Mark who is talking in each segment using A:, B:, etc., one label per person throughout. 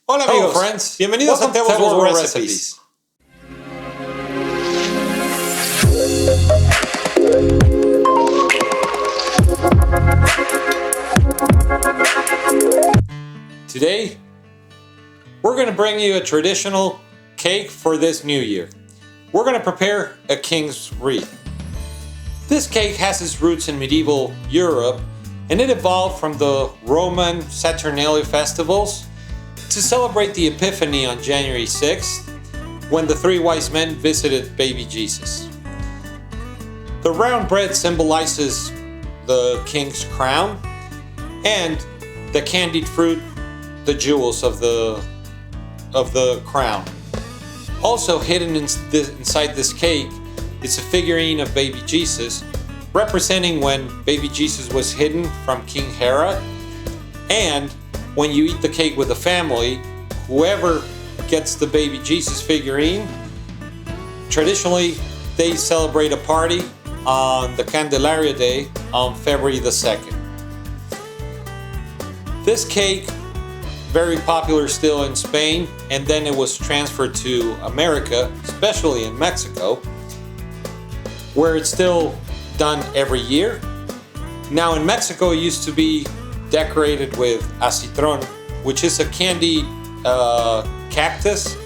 A: Hola
B: Hello
A: amigos,
B: friends,
A: bienvenidos a
B: welcome
A: Tebo's
B: to
A: World
B: World
A: Recipes. Today, we're going to bring you a traditional cake for this new year. We're going to prepare a king's wreath. This cake has its roots in medieval Europe, and it evolved from the Roman Saturnalia festivals to celebrate the Epiphany on January 6th, when the three wise men visited baby Jesus. The round bread symbolizes the king's crown, and the candied fruit, the jewels of the crown. Also hidden inside this cake is a figurine of baby Jesus, representing when baby Jesus was hidden from King Herod. And when you eat the cake with the family, whoever gets the baby Jesus figurine, traditionally they celebrate a party on the Candelaria Day on February the 2nd. This cake, very popular still in Spain, and then it was transferred to America, especially in Mexico, where it's still done every year. Now in Mexico it used to be decorated with acitron, which is a candied cactus,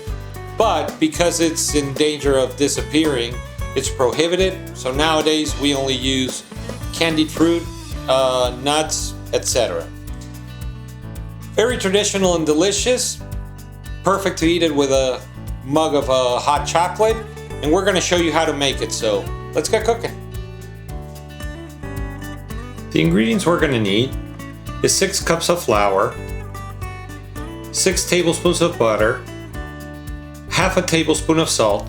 A: but because it's in danger of disappearing, it's prohibited. So nowadays we only use candied fruit, nuts, etc. Very traditional and delicious, perfect to eat it with a mug of hot chocolate, and we're going to show you how to make it, so let's get cooking. The ingredients we're going to need is 6 cups of flour, 6 tablespoons of butter, half a tablespoon of salt,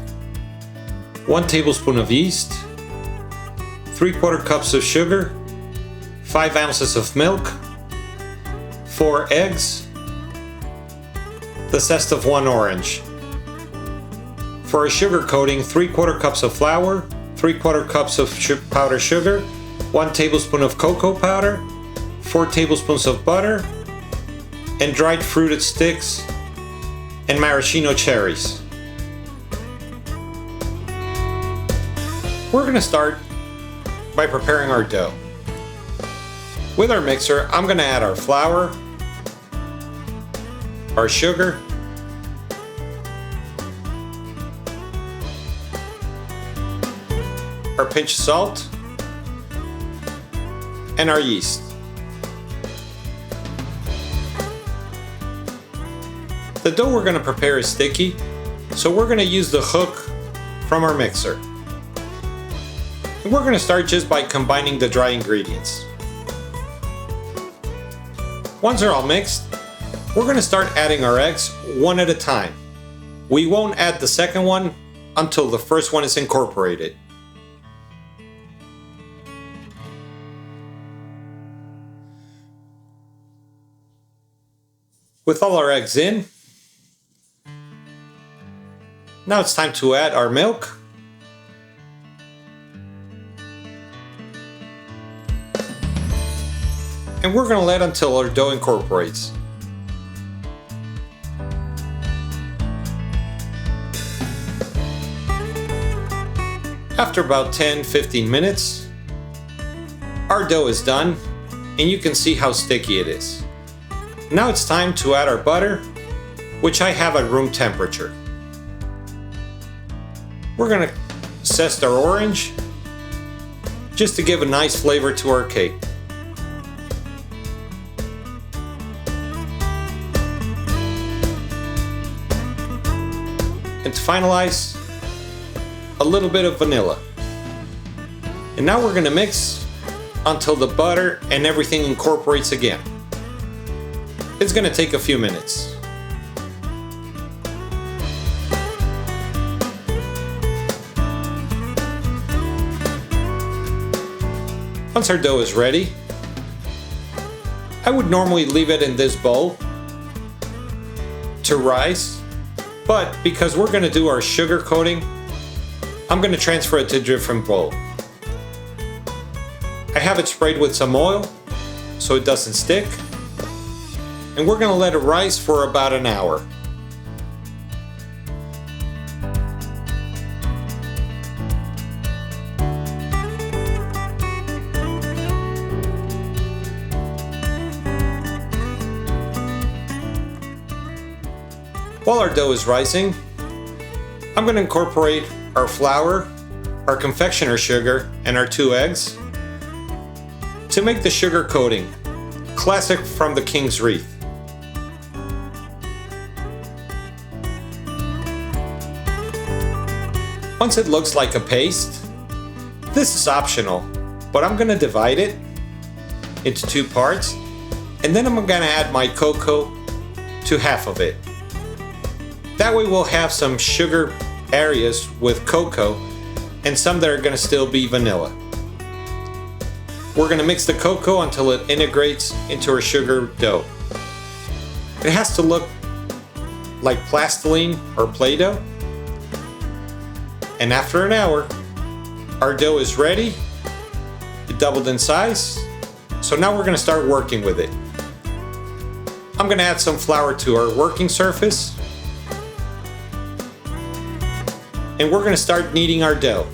A: 1 tablespoon of yeast, 3/4 cups of sugar, 5 ounces of milk, 4 eggs, the zest of 1 orange. For a sugar coating, 3/4 cups of flour, 3/4 cups of powdered sugar, 1 tablespoon of cocoa powder, 4 tablespoons of butter, and dried fruited sticks and maraschino cherries. We're going to start by preparing our dough. With our mixer, I'm going to add our flour, our sugar, our pinch of salt, and our yeast. The dough we're going to prepare is sticky, so we're going to use the hook from our mixer. And we're going to start just by combining the dry ingredients. Once they're all mixed, we're going to start adding our eggs one at a time. We won't add the second one until the first one is incorporated. With all our eggs in, now it's time to add our milk, and we're going to let until our dough incorporates. After about 10-15 minutes, our dough is done, and you can see how sticky it is. Now it's time to add our butter, which I have at room temperature. We're going to zest our orange, just to give a nice flavor to our cake. And to finalize, a little bit of vanilla. And now we're going to mix until the butter and everything incorporates again. It's going to take a few minutes. Once our dough is ready, I would normally leave it in this bowl to rise, but because we're going to do our sugar coating, I'm going to transfer it to a different bowl. I have it sprayed with some oil so it doesn't stick, and we're going to let it rise for about an hour. While our dough is rising, I'm going to incorporate our flour, our confectioner sugar, and our 2 eggs to make the sugar coating, classic from the King's Wreath. Once it looks like a paste, this is optional, but I'm going to divide it into 2 parts, and then I'm going to add my cocoa to half of it. That way we'll have some sugar areas with cocoa and some that are going to still be vanilla. We're going to mix the cocoa until it integrates into our sugar dough. It has to look like plastiline or Play-Doh. And after an hour, our dough is ready. It doubled in size. So now we're going to start working with it. I'm going to add some flour to our working surface. And we're going to start kneading our dough.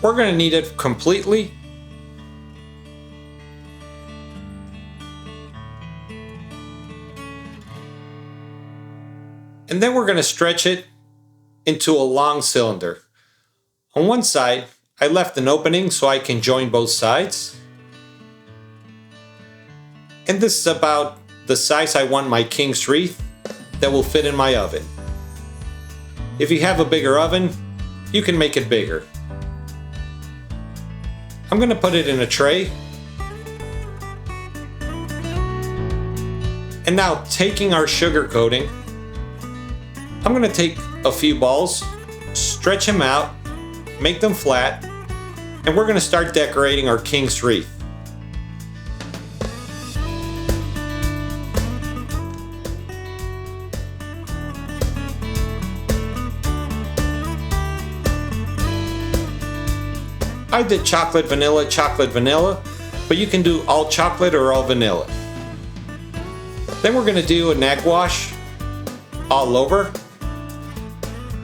A: We're going to knead it completely. And then we're going to stretch it into a long cylinder. On one side, I left an opening so I can join both sides. And this is about the size I want my King's Wreath that will fit in my oven. If you have a bigger oven, you can make it bigger. I'm going to put it in a tray. And now, taking our sugar coating, I'm going to take a few balls, stretch them out, make them flat, and we're going to start decorating our King's Wreath. I did chocolate, vanilla, but you can do all chocolate or all vanilla. Then we're going to do an egg wash all over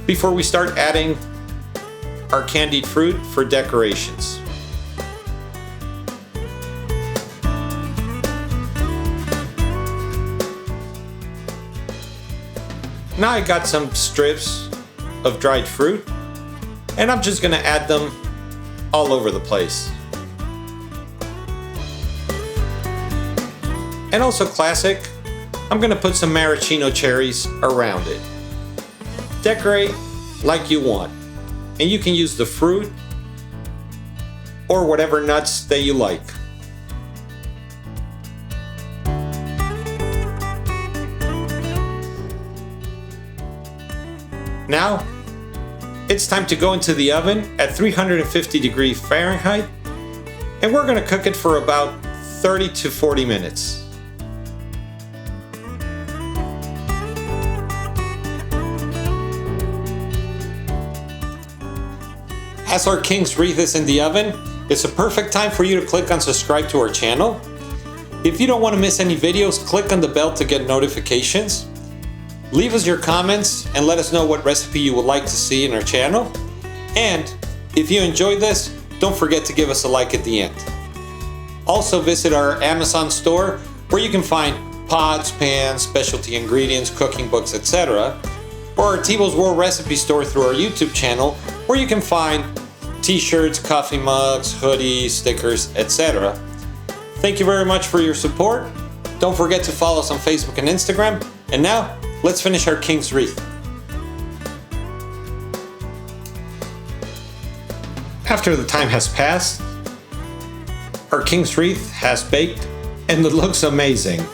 A: before we start adding our candied fruit for decorations. Now I got some strips of dried fruit, and I'm just going to add them all over the place. And also classic, I'm going to put some maraschino cherries around it. Decorate like you want, and you can use the fruit or whatever nuts that you like. Now, it's time to go into the oven at 350 degrees Fahrenheit, and we're going to cook it for about 30 to 40 minutes. As our King's Wreath is in the oven, it's a perfect time for you to click on subscribe to our channel. If you don't want to miss any videos, click on the bell to get notifications. Leave us your comments and let us know what recipe you would like to see in our channel. And if you enjoyed this, don't forget to give us a like at the end. Also visit our Amazon store where you can find pots, pans, specialty ingredients, cooking books, etc. Or our Tebo's World Recipe store through our YouTube channel where you can find t-shirts, coffee mugs, hoodies, stickers, etc. Thank you very much for your support. Don't forget to follow us on Facebook and Instagram. And now, let's finish our King's Wreath. After the time has passed, our King's Wreath has baked and it looks amazing.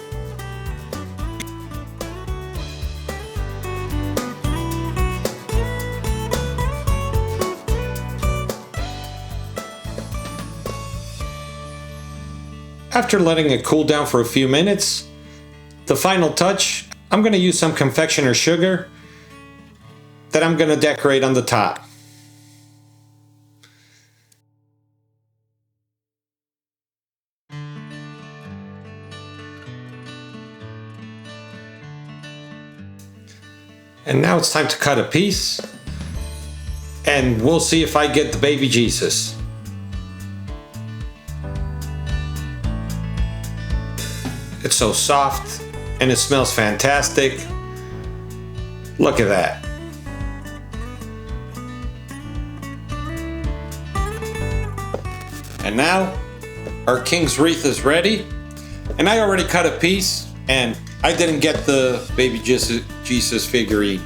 A: After letting it cool down for a few minutes, the final touch, I'm going to use some confectioner sugar that I'm going to decorate on the top. And now it's time to cut a piece, and we'll see if I get the baby Jesus. It's so soft and it smells fantastic. Look at that. And now our king's wreath is ready, and I already cut a piece, and I didn't get the baby Jesus figurine.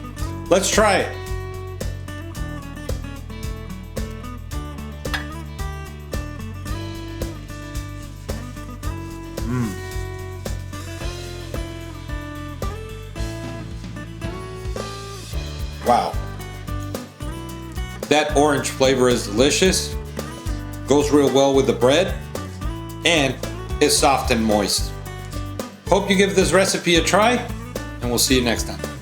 A: Let's try it. Wow. That orange flavor is delicious, goes real well with the bread, and is soft and moist. Hope you give this recipe a try, and we'll see you next time.